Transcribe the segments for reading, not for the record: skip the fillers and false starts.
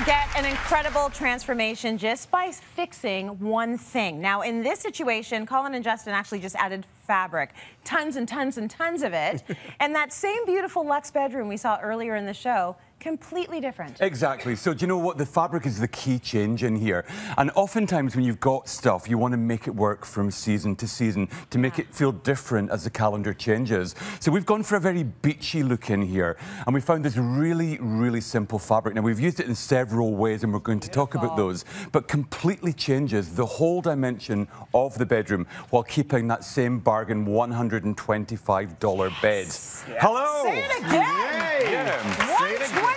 get an incredible transformation just by fixing one thing. Now, in this situation, Colin and Justin actually just added fabric. Tons and tons and tons of it. And that same beautiful luxe bedroom we saw earlier in the show, completely different. Exactly. So do you know what? The fabric is the key change in here. And oftentimes when you've got stuff, you want to make it work from season to season to make it feel different as the calendar changes. So we've gone for a very beachy look in here. And we found this really, really simple fabric. Now, we've used it in several ways and we're going to talk about those. But completely changes the whole dimension of the bedroom while keeping that same bargain $125 bed. Yes. Hello! Say it again! Yeah. $125.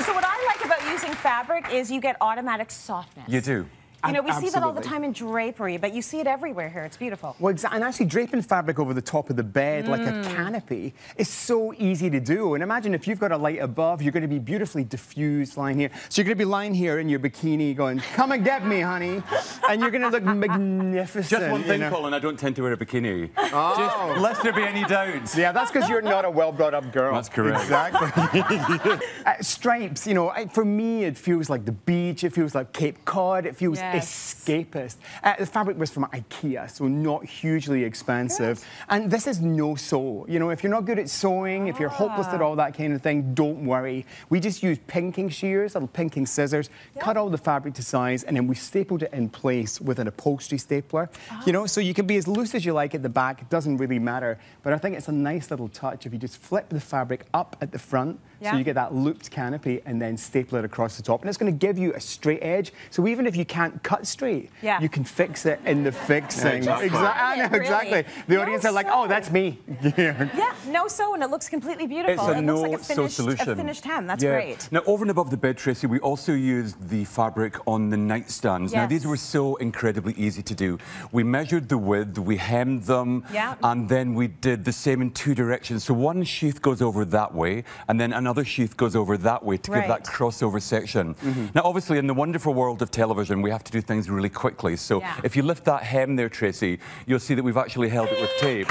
So what I like about using fabric is you get automatic softness. You do. You know, we see that all the Absolutely. time in drapery, but you see it everywhere here. It's beautiful. Well, exactly. And actually, draping fabric over the top of the bed like a canopy is so easy to do. And imagine if you've got a light above, you're going to be beautifully diffused lying here. So you're going to be lying here in your bikini going, come and get me, honey. And you're going to look magnificent. Just one thing, Colin, I don't tend to wear a bikini. Oh. Just lest there be any doubts. Yeah, that's because you're not a well-brought-up girl. That's correct. Exactly. Stripes, you know, for me, it feels like the beach. It feels like Cape Cod. It feels escapist. The fabric was from IKEA, so not hugely expensive. Good. And this is no sew. You know, if you're not good at sewing, if you're hopeless at all that kind of thing, don't worry. We just use pinking shears, little pinking scissors, cut all the fabric to size, and then we stapled it in place with an upholstery stapler. You know, so you can be as loose as you like at the back. It doesn't really matter. But I think it's a nice little touch if you just flip the fabric up at the front, so you get that looped canopy, and then staple it across the top. And it's going to give you a straight edge. So even if you can't cut straight, you can fix it in the fixing. Exactly. The audience are like, oh, that's me. Yeah, no sew, and it looks completely beautiful. It's a It looks like no-sew solution. A finished hem. That's great. Now, over and above the bed, Tracy, we also used the fabric on the nightstands. Now, these were so incredibly easy to do. We measured the width, we hemmed them, and then we did the same in two directions. So one sheath goes over that way, and then another sheath goes over that way to give that crossover section. Now, obviously, in the wonderful world of television, we have to do things really quickly. So if you lift that hem there, Tracy, you'll see that we've actually held it with tape.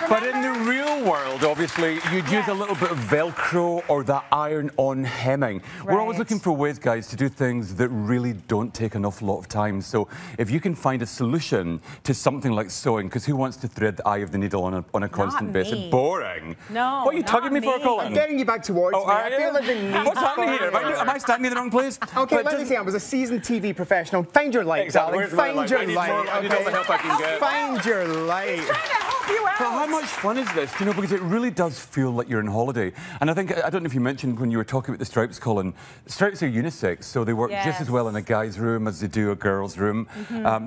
But in the real world, obviously, you'd use a little bit of Velcro or that iron-on hemming. We're always looking for ways, guys, to do things that really don't take an awful lot of time. So if you can find a solution to something like sewing, because who wants to thread the eye of the needle on a constant basis? Boring. No, what are you tugging me for, Colin? I'm getting you back towards me. I feel like the need. What's happening here? Am I standing in the wrong place? Okay, let me see. I was a seasoned TV professional. Find your light, darling. Find your light. I need all the help I can get. Find your light. Trying to help you out. But how much fun is this? You know, because it really does feel like you're on holiday. And I think, I don't know if you mentioned when you were talking about the stripes, Colin, stripes are unisex, so they work just as well in a guy's room as they do a girl's room.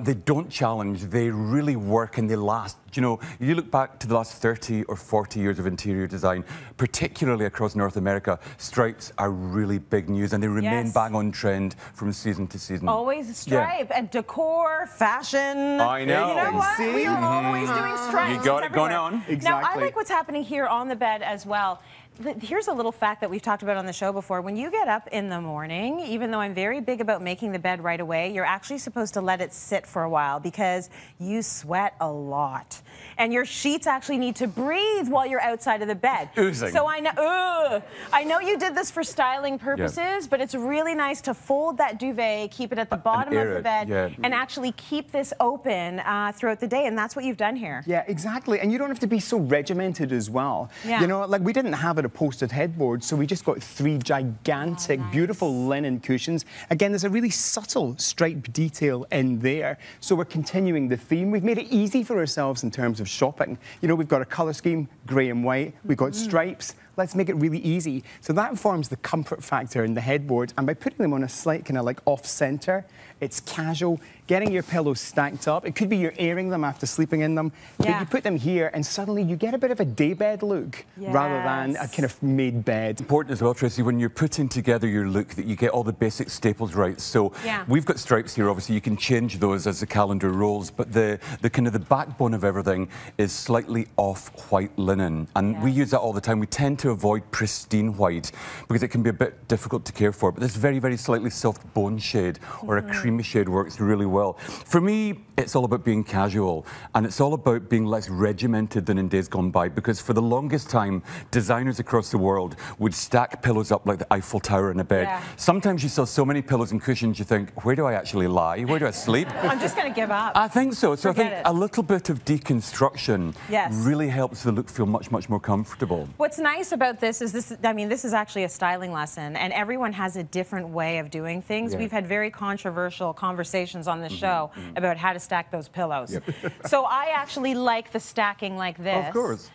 They don't challenge, they really work and they last. You know, you look back to the last 30 or 40 years of interior design, particularly across North America, stripes are really big news and they remain bang on trend from season to season. Always a stripe and decor, fashion. I know. You know what? We are always doing stripes. You got it going on. Exactly. Now, I like what's happening here on the bed as well. Here's a little fact that we've talked about on the show before. When you get up in the morning, even though I'm very big about making the bed right away, you're actually supposed to let it sit for a while because you sweat a lot. And your sheets actually need to breathe while you're outside of the bed. Oozing. So I know you did this for styling purposes, but it's really nice to fold that duvet, keep it at the bottom of the bed, and actually keep this open throughout the day. And that's what you've done here. Yeah, exactly. And you don't have to be so regimented as well. You know, like we didn't have it upholstered headboard, so we just got 3 gigantic, beautiful linen cushions. Again, there's a really subtle stripe detail in there. So we're continuing the theme. We've made it easy for ourselves in terms of shopping. You know, we've got a colour scheme, grey and white. We've got stripes. Let's make it really easy. So that forms the comfort factor in the headboard. And by putting them on a slight kind of like off-centre, it's casual. Getting your pillows stacked up. It could be you're airing them after sleeping in them. But you put them here and suddenly you get a bit of a daybed look rather than a kind of made bed. Important as well, Tracy, when you're putting together your look, that you get all the basic staples right. So we've got stripes here, obviously. You can change those as the calendar rolls, but the backbone of everything is slightly off-white linen. And we use that all the time. We tend to avoid pristine white because it can be a bit difficult to care for. But this very, very slightly soft bone shade or a creamy shade works really well. For me, it's all about being casual, and it's all about being less regimented than in days gone by, because for the longest time, designers across the world would stack pillows up like the Eiffel Tower in a bed. Yeah. Sometimes you saw so many pillows and cushions, you think, where do I actually lie? Where do I sleep? I'm just going to give up. I think so. So I think a little bit of deconstruction really helps the look feel much, much more comfortable. What's nice about this is this is actually a styling lesson, and everyone has a different way of doing things. We've had very controversial conversations on this show about how to stack those pillows. So I actually like the stacking like this. Of course.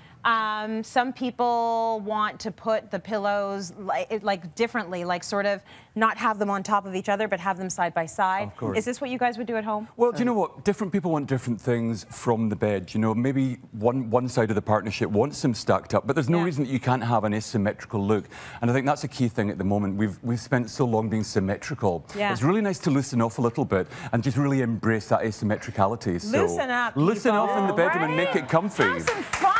Some people want to put the pillows like differently, like sort of not have them on top of each other, but have them side by side. Of course. Is this what you guys would do at home? Well, do you know what? Different people want different things from the bed. You know, maybe one side of the partnership wants them stacked up, but there's no reason that you can't have an asymmetrical look. And I think that's a key thing at the moment. We've spent so long being symmetrical. It's really nice to loosen off a little bit and just really embrace that asymmetricality. Loosen up, loosen off in the bedroom and make it comfy. Have some fun